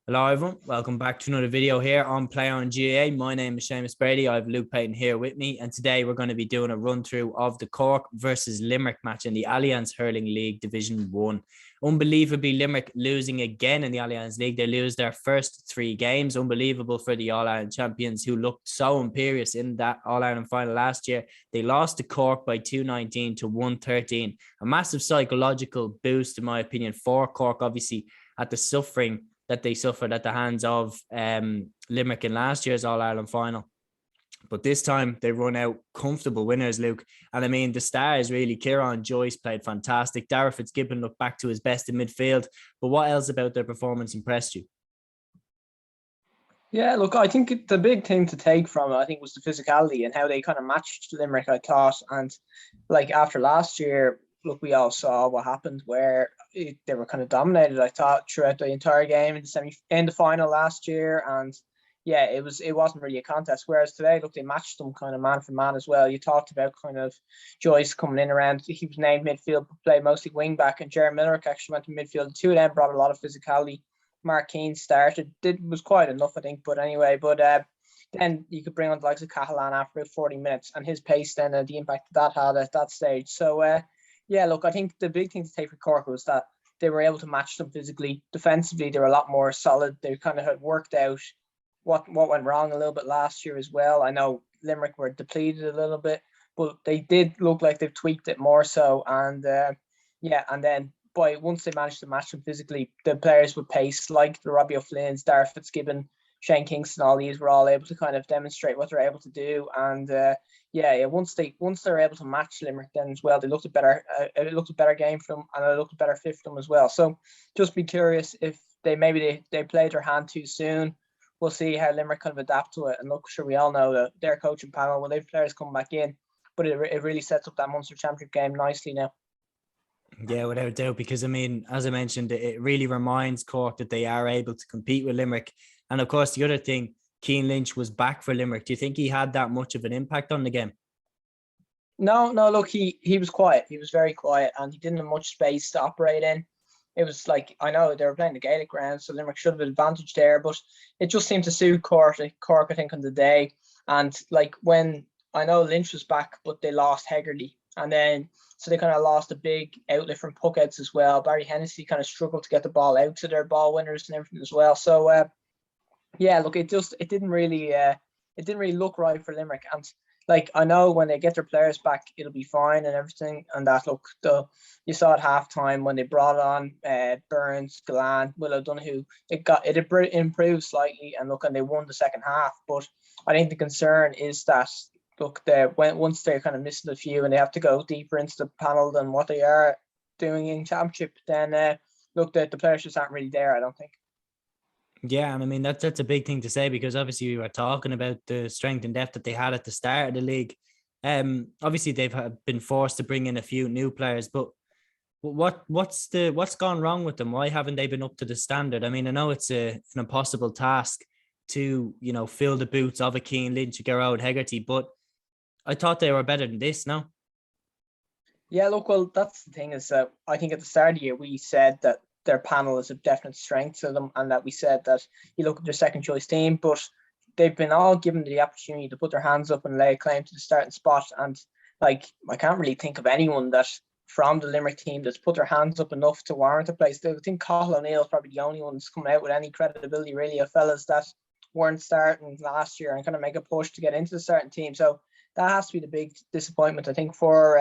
Hello everyone, welcome back to another video here on Play on GAA. My name is Seamus Brady. I have Luke Payton here with me, and today we're going to be doing a run through of the Cork versus Limerick match in the Allianz Hurling League Division 1. Unbelievably, Limerick losing again in the Allianz League. They lose their first 3 games. Unbelievable for the All-Ireland champions who looked so imperious in that All-Ireland final last year. They lost to Cork by 2-19 to 1-13. A massive psychological boost, in my opinion, for Cork, obviously, at the suffering that they suffered at the hands of Limerick in last year's All-Ireland final. But this time they run out comfortable winners, Luke. And I mean, the stars really, Kieran Joyce played fantastic. Darragh Fitzgibbon looked back to his best in midfield. But what else about their performance impressed you? Yeah, look, I think the big thing to take from it, I think, was the physicality and how they kind of matched Limerick, I thought. And like after last year, look, we all saw what happened where they were kind of dominated, I thought, throughout the entire game in the final last year. And yeah, it wasn't really a contest. Whereas today, look, they matched them kind of man for man as well. You talked about kind of Joyce coming in around. He was named midfield, played mostly wing back, and Jerry Millerick actually went to midfield. The two of them brought a lot of physicality. Mark Keane started, was quite enough, I think. But anyway, then you could bring on the likes of Cahalane after about 40 minutes, and his pace then and the impact that had at that stage. So yeah, look, I think the big thing to take for Cork was that they were able to match them physically. Defensively, they were a lot more solid. They kind of had worked out what went wrong a little bit last year as well. I know Limerick were depleted a little bit, but they did look like they've tweaked it more so. And yeah, and then once they managed to match them physically, the players with pace like the Robbie O'Flynn's, Darragh Fitzgibbon, Shane Kingston, all these were all able to kind of demonstrate what they're able to do. And yeah, once they're able to match Limerick, then as well, they looked a better. It looked a better game for them, and it looked a better fit for them as well. So just be curious if they played their hand too soon. We'll see how Limerick kind of adapt to it. And look, sure, we all know that their coaching panel, when they've players come back in, but it really sets up that Munster Championship game nicely now. Yeah, without a doubt, because I mean, as I mentioned, it really reminds Cork that they are able to compete with Limerick. And of course, the other thing, Cian Lynch was back for Limerick. Do you think he had that much of an impact on the game? No, look, he was quiet. He was very quiet, and he didn't have much space to operate in. It was like, I know they were playing the Gaelic ground, so Limerick should have an advantage there, but it just seemed to suit Cork, I think, on the day. And like when, I know Lynch was back, but they lost Hegarty. And then, so they kind of lost a big outlet from puckouts as well. Barry Hennessy kind of struggled to get the ball out to their ball winners and everything as well. So yeah, look, it didn't really look right for Limerick. And like, I know when they get their players back, it'll be fine and everything. And that, look, you saw at halftime when they brought on Burns, Gallant, Will O'Donoghue, it improved slightly, and look, and they won the second half. But I think the concern is that, look, once they're kind of missing a few and they have to go deeper into the panel than what they are doing in Championship, then look, the players just aren't really there, I don't think. Yeah, and I mean, that's a big thing to say, because obviously we were talking about the strength and depth that they had at the start of the league. Obviously they've been forced to bring in a few new players, but what's gone wrong with them? Why haven't they been up to the standard? I mean, I know it's an impossible task to, fill the boots of a Cian Lynch, a Gerard Hegarty, but I thought they were better than this, no? Yeah, look, well, that's the thing, is that I think at the start of the year we said that their panel is a definite strength to them, and that we said that you look at their second choice team, but they've been all given the opportunity to put their hands up and lay claim to the starting spot. And like, I can't really think of anyone that from the Limerick team that's put their hands up enough to warrant a place. I think Cathal O'Neill is probably the only one that's coming out with any credibility, really, of fellas that weren't starting last year and kind of make a push to get into the starting team. So that has to be the big disappointment, I think, for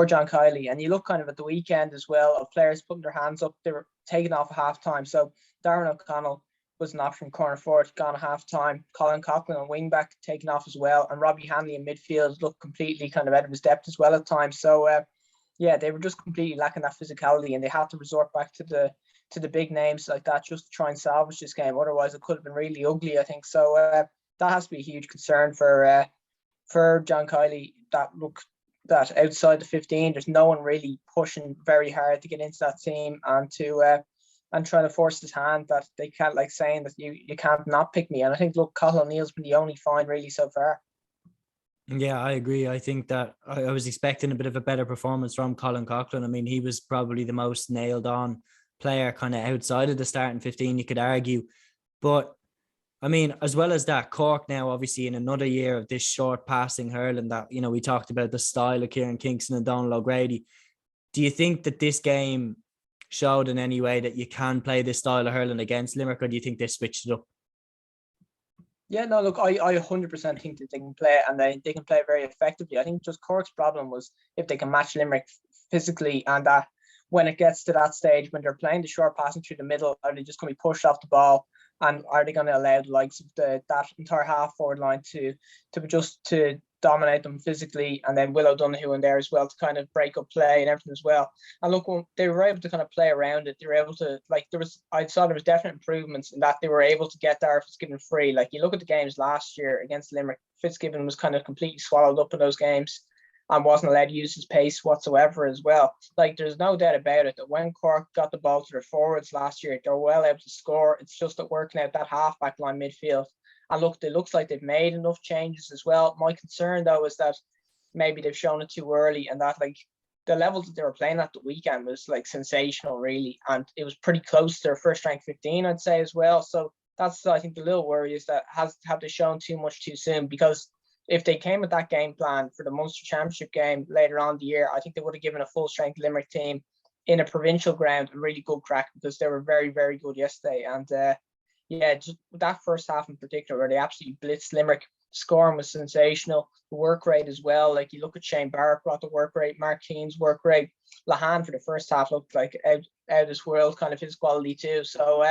John Kiley. And you look kind of at the weekend as well of players putting their hands up. They were taken off at halftime. So Darren O'Connell was an option corner forward, gone at halftime. Colin Coughlin on wing back, taken off as well. And Robbie Hanley in midfield looked completely kind of out of his depth as well at times. So yeah, they were just completely lacking that physicality, and they had to resort back to the big names like that just to try and salvage this game. Otherwise, it could have been really ugly, I think. So that has to be a huge concern for John Kiley. That outside the 15, there's no one really pushing very hard to get into that team and trying to force his hand, that they can't, like saying that you can't not pick me. And I think, look, Cathal O'Neill's been the only find really so far. Yeah, I agree. I think that I was expecting a bit of a better performance from Colin Coughlin. I mean, he was probably the most nailed on player kind of outside of the starting 15, you could argue. But I mean, as well as that, Cork now obviously in another year of this short passing hurling that, we talked about the style of Kieran Kingston and Donald O'Grady. Do you think that this game showed in any way that you can play this style of hurling against Limerick, or do you think they switched it up? Yeah, no, look, I 100% think that they can play, and they can play very effectively. I think just Cork's problem was if they can match Limerick physically, and that when it gets to that stage, when they're playing the short passing through the middle, are they just going to be pushed off the ball? And are they going to allow the likes of that entire half forward line to dominate them physically, and then Will O'Donoghue in there as well to kind of break up play and everything as well. And look, when they were able to kind of play around it, they were able to, I saw there was definite improvements in that they were able to get Darragh Fitzgibbon free. Like, you look at the games last year against Limerick, Fitzgibbon was kind of completely swallowed up in those games and wasn't allowed to use his pace whatsoever as well. Like, there's no doubt about it that when Cork got the ball to their forwards last year, they were well able to score. It's just that working out that half-back line midfield. And look, it looks like they've made enough changes as well. My concern, though, is that maybe they've shown it too early, and that, like, the levels that they were playing at the weekend was, like, sensational, really. And it was pretty close to their first-ranked 15, I'd say, as well. So that's, I think, the little worry is that have they shown too much too soon? Because if they came with that game plan for the Munster Championship game later on in the year, I think they would have given a full-strength Limerick team in a provincial ground a really good crack, because they were very, very good yesterday. And, yeah, just that first half in particular, where they absolutely blitzed Limerick. Scoring was sensational. The work rate as well. Like, you look at Shane Barrett brought the work rate, Mark Keane's work rate. Lahan for the first half looked like out of this world, kind of his quality too. So,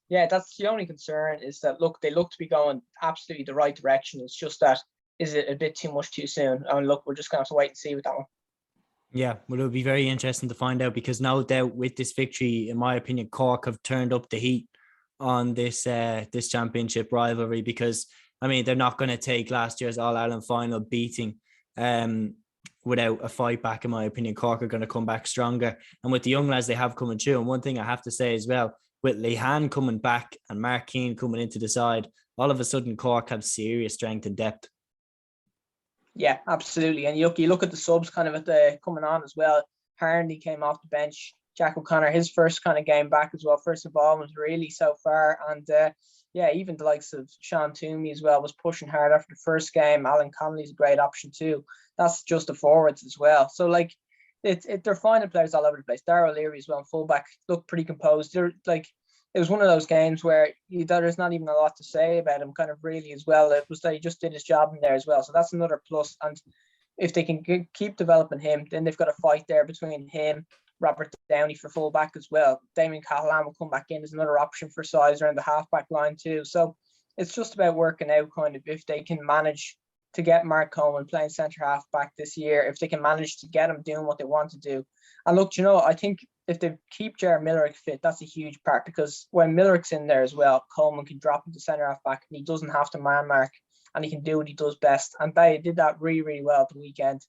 yeah, that's the only concern, is that, look, they look to be going absolutely the right direction. It's just that, is it a bit too much too soon? And look, we're just going to have to wait and see with that one. Yeah, well, it'll be very interesting to find out, because no doubt with this victory, in my opinion, Cork have turned up the heat on this this championship rivalry, because I mean, they're not going to take last year's All-Ireland final beating without a fight back. In my opinion, Cork are going to come back stronger, and with the young lads they have coming through. And one thing I have to say as well, with Lehan coming back and Mark Keane coming into the side, all of a sudden Cork have serious strength and depth. Yeah, absolutely. And you look at the subs kind of at the coming on as well. Harney came off the bench. Jack O'Connor, his first kind of game back as well, first involvement really so far. And yeah, even the likes of Sean Toomey as well was pushing hard after the first game. Alan Connolly's a great option too. That's just the forwards as well. So, like, they're finding players all over the place. Darragh O'Leary as well, fullback, looked pretty composed. They're like, it was one of those games where there's not even a lot to say about him, kind of really as well. It was that he just did his job in there as well. So that's another plus. And if they can keep developing him, then they've got a fight there between him, Robert Downey for fullback as well. Damien Cahalane will come back in as another option for size around the halfback line too. So it's just about working out kind of if they can manage to get Mark Coleman playing centre halfback this year, if they can manage to get him doing what they want to do. And look, I think if they keep Ger Millerick fit, that's a huge part, because when Millerick's in there as well, Coleman can drop into centre halfback and he doesn't have to man mark, and he can do what he does best. And they did that really, really well at the weekend.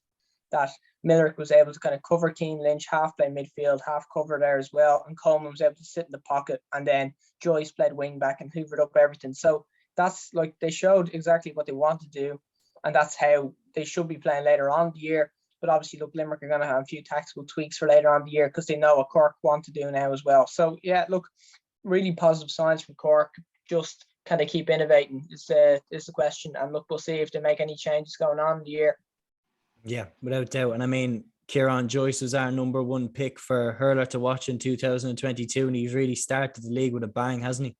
That Millerick was able to kind of cover Keane Lynch, half play midfield, half cover there as well. And Coleman was able to sit in the pocket, and then Joyce played wing back and hoovered up everything. So that's, like, they showed exactly what they want to do, and that's how they should be playing later on in the year. But obviously, look, Limerick are going to have a few tactical tweaks for later on in the year, because they know what Cork want to do now as well. So yeah, look, really positive signs from Cork. Just kind of keep innovating is the question. And look, we'll see if they make any changes going on in the year. Yeah, without doubt. And I mean, Kieran Joyce was our number one pick for hurler to watch in 2022, and he's really started the league with a bang, hasn't he?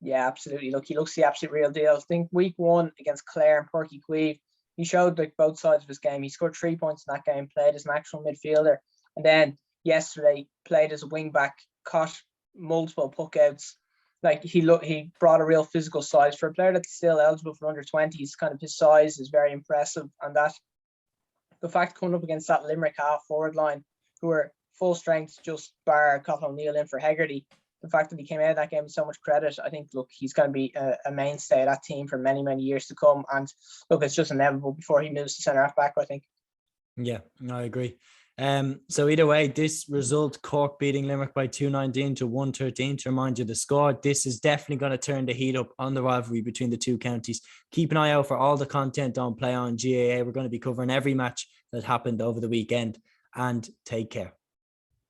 Yeah, absolutely. Look, he looks the absolute real deal. I think week one against Clare and Porky Queeve, he showed, like, both sides of his game. He scored 3 points in that game, played as an actual midfielder, and then yesterday played as a wing back, caught multiple puck outs. Like, he brought a real physical size for a player that's still eligible for under 20s. Kind of his size is very impressive, and that the fact coming up against that Limerick half forward line, who are full strength, just bar Colin O'Neill in for Hegarty, the fact that he came out of that game with so much credit, I think, look, he's going to be a mainstay of that team for many, many years to come. And look, it's just inevitable before he moves to centre half back, I think. Yeah, I agree. So either way, this result, Cork beating Limerick by 2-19 to 1-13, to remind you the score, this is definitely going to turn the heat up on the rivalry between the two counties. Keep an eye out for all the content on Play On GAA. We're going to be covering every match that happened over the weekend, and take care.